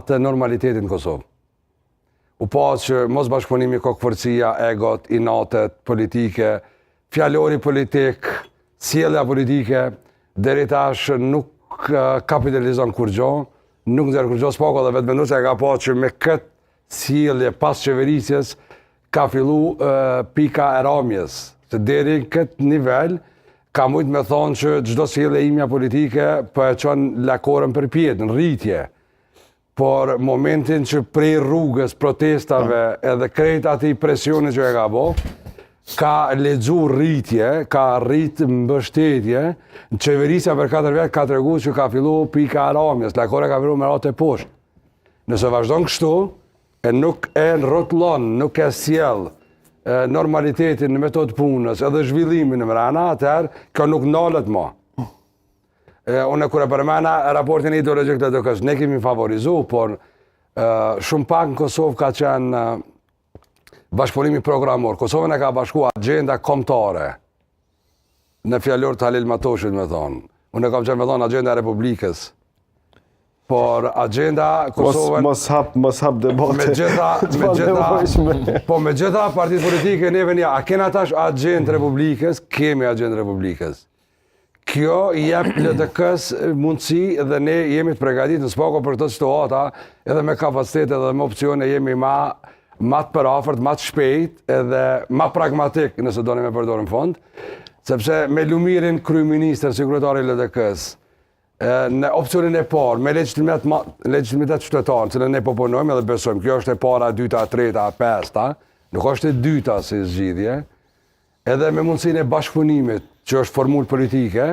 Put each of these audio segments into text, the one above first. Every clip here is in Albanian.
të normalitetin në Kosovë. U pa që mos bashkëpunimi kokëforcia, egot, inatet, politike, fjallori politik, sjellja politike, deri tash nuk kapitalizon kur gjo, nuk nxjerr kur gjo, s'pako dhe vetë mendu që e ka pa që me këtë sjellje pas qeverisjes ka fillu pika e ramjes. Se deri këtë nivel, ka mujtë me thonë që çdo sjellje imja politike po e çon lakorën për pjetë, në rritje. Por momentin që prej rrugës, protestave, edhe krejt ati presioni që e ka bo, ka lexu rritje, ka rrit mbështetje, në qeverisja për 4 vjetë ka tregu që ka fillu pika e ramjes, lakora ka fillu me ratë e poshtë. Nëse vazhdon kështu, e nuk e rrotullon, nuk e sjell normalitetin në metodë punës edhe zhvillimin në mrena, atëherë kjo nuk nalët ma. Unë kur e përmena raportin ideologjik të DK-s, ne kemi favorizu, por shumë pak në Kosovë ka qenë bashkëpunimi programor. Kosovën e ka bashku agenda kombëtare, në fjallor të Halil Matoshit me thonë. Unë e kam qenë me thonë agenda e Republikës. Por agenda Kosovën... Mos hap debate. Me gjitha partit politike neve një, a kena tash agenda Republikës, kemi agenda Republikës. Kjo jep LDK-s mundësi dhe ne jemi të pregadit në spako për këtë situata, edhe me kapacitet edhe me opcione jemi ma të përafërt, ma të shpejt edhe ma pragmatik nëse doni me përdorë në fond, sepse me Lumirin kryeministër, sekretari LDK-s, në opcionin e parë, me legjitimitet qytetarë, që ne proponojmë edhe besojmë, kjo është e para, e dyta, e treta, e pesta, nuk është e dyta si zgjidhje, edhe me mundësinë e bashkëpunimit, që është formulë politike,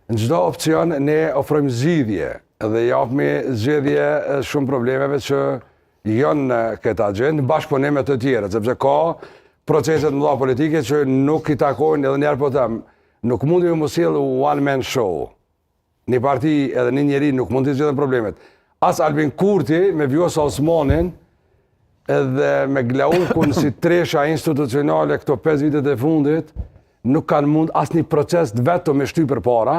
në çdo opcion ne ofrojmë zgjidhje, edhe japëmi zgjidhje shumë problemeve që janë në këtë agendë, bashkëpunim me të tjera, sepse ka proceset mëdha politike që nuk i takojnë, edhe njerë po them, nuk mundi me mos sjell one man show. Një parti edhe një njeri nuk mund të zgjidhen problemet. As Albin Kurti me Vjosa Osmanin edhe me Glaunkun si tresha institucionale këto 5 vitet e fundit, nuk kanë mund as një proces vetëm me shty për para,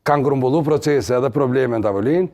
kanë grumbullu procese edhe probleme në tavolinë,